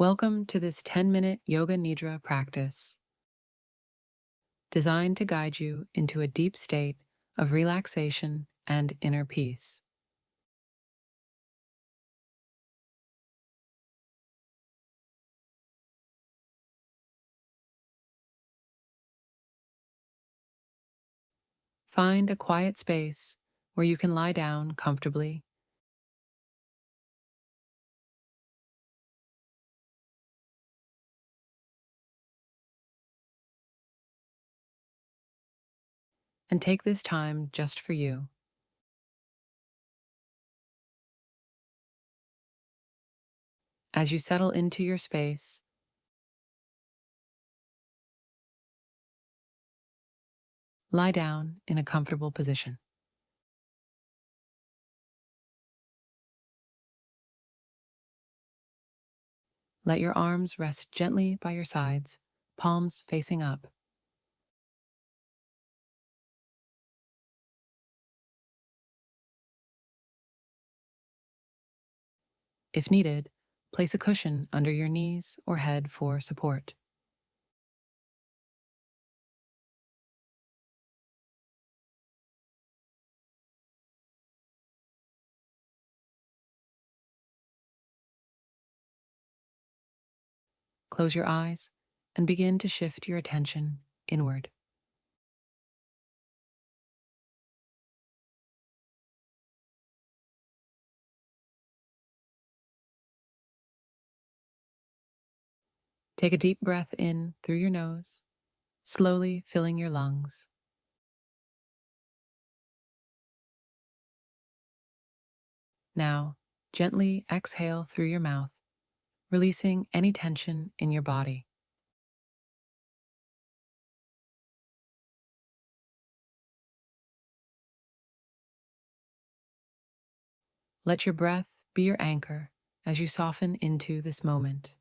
Welcome to this 10-minute Yoga Nidra practice, designed to guide you into a deep state of relaxation and inner peace. Find a quiet space where you can lie down comfortably and take this time just for you. As you settle into your space, lie down in a comfortable position. Let your arms rest gently by your sides, palms facing up. If needed, place a cushion under your knees or head for support. Close your eyes and begin to shift your attention inward. Take a deep breath in through your nose, slowly filling your lungs. Now, gently exhale through your mouth, releasing any tension in your body. Let your breath be your anchor as you soften into this moment.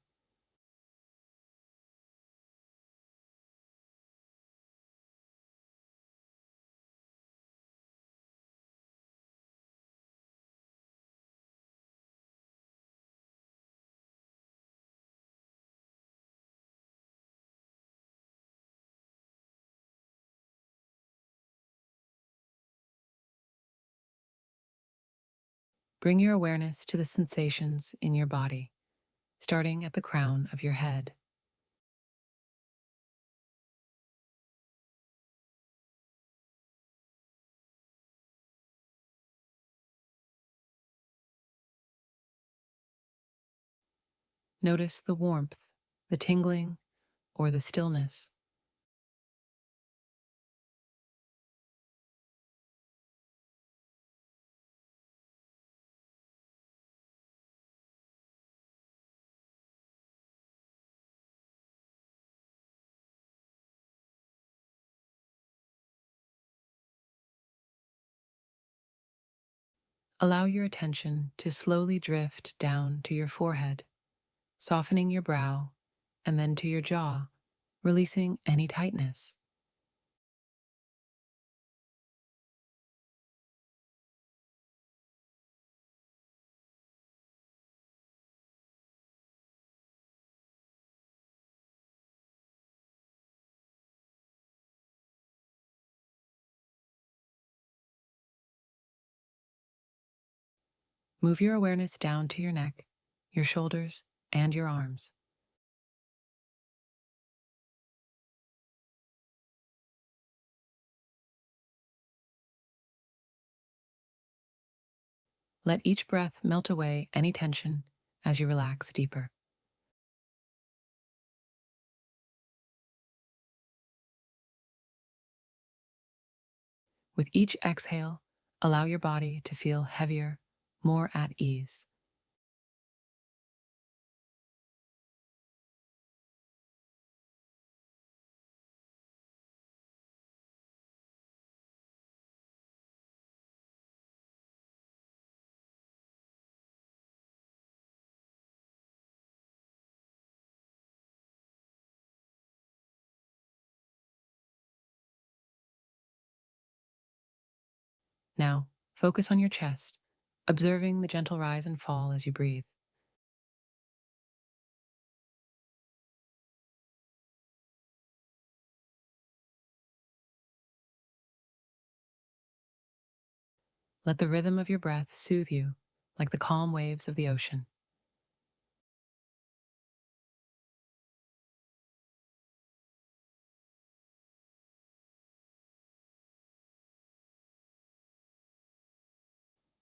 Bring your awareness to the sensations in your body, starting at the crown of your head. Notice the warmth, the tingling, or the stillness. Allow your attention to slowly drift down to your forehead, softening your brow, and then to your jaw, releasing any tightness. Move your awareness down to your neck, your shoulders, and your arms. Let each breath melt away any tension as you relax deeper. With each exhale, allow your body to feel heavier, more at ease. Now, focus on your chest, observing the gentle rise and fall as you breathe. Let the rhythm of your breath soothe you like the calm waves of the ocean.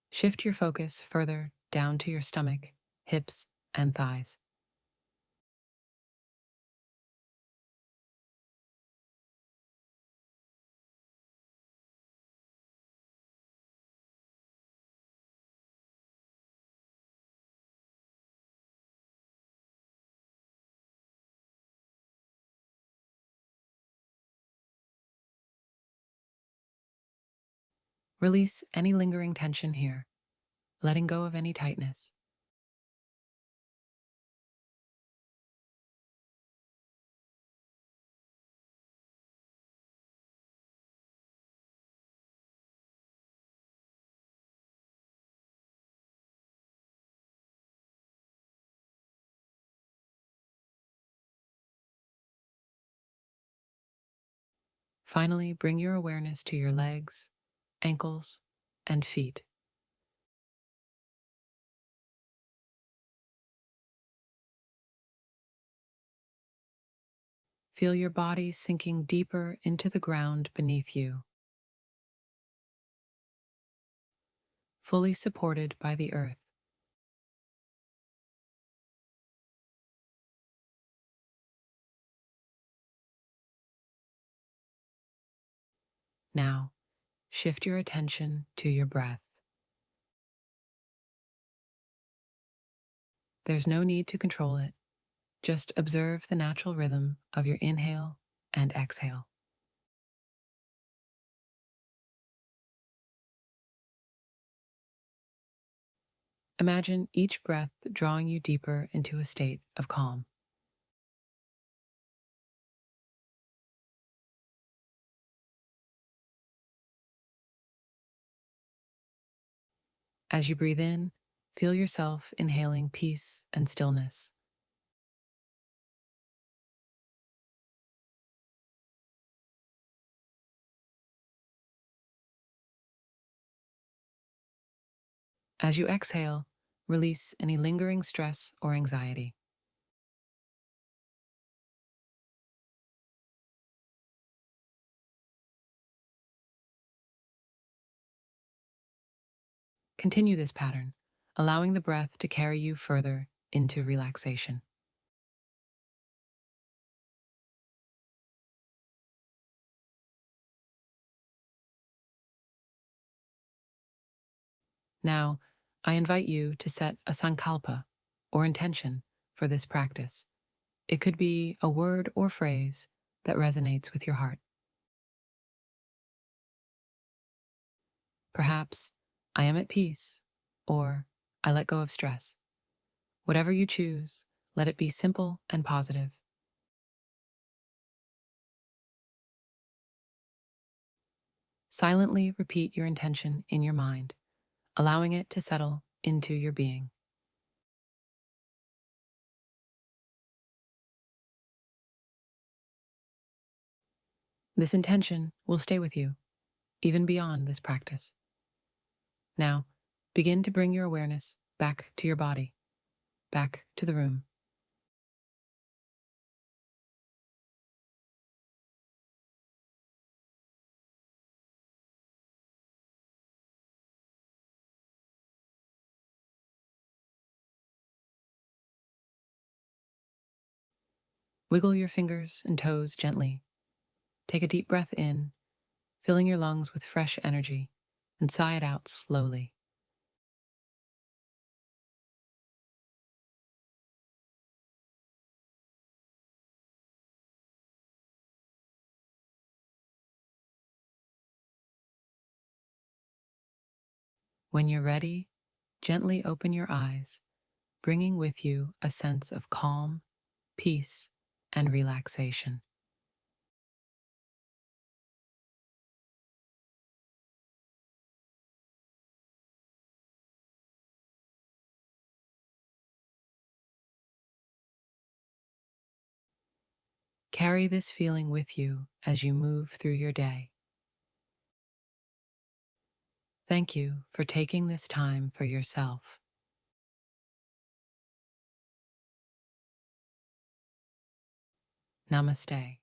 Shift your focus further down to your stomach, hips, and thighs. Release any lingering tension here, letting go of any tightness. Finally, bring your awareness to your legs, ankles, and feet. Feel your body sinking deeper into the ground beneath you, fully supported by the earth. Now, shift your attention to your breath. There's no need to control it. Just observe the natural rhythm of your inhale and exhale. Imagine each breath drawing you deeper into a state of calm. As you breathe in, feel yourself inhaling peace and stillness. As you exhale, release any lingering stress or anxiety. Continue this pattern, allowing the breath to carry you further into relaxation. Now, I invite you to set a sankalpa, or intention, for this practice. It could be a word or phrase that resonates with your heart. Perhaps, I am at peace, or I let go of stress. Whatever you choose, let it be simple and positive. Silently repeat your intention in your mind, allowing it to settle into your being. This intention will stay with you, even beyond this practice. Now, begin to bring your awareness back to your body, back to the room. Wiggle your fingers and toes gently. Take a deep breath in, filling your lungs with fresh energy, and sigh it out slowly. When you're ready, gently open your eyes, bringing with you a sense of calm, peace, and relaxation. Carry this feeling with you as you move through your day. Thank you for taking this time for yourself. Namaste.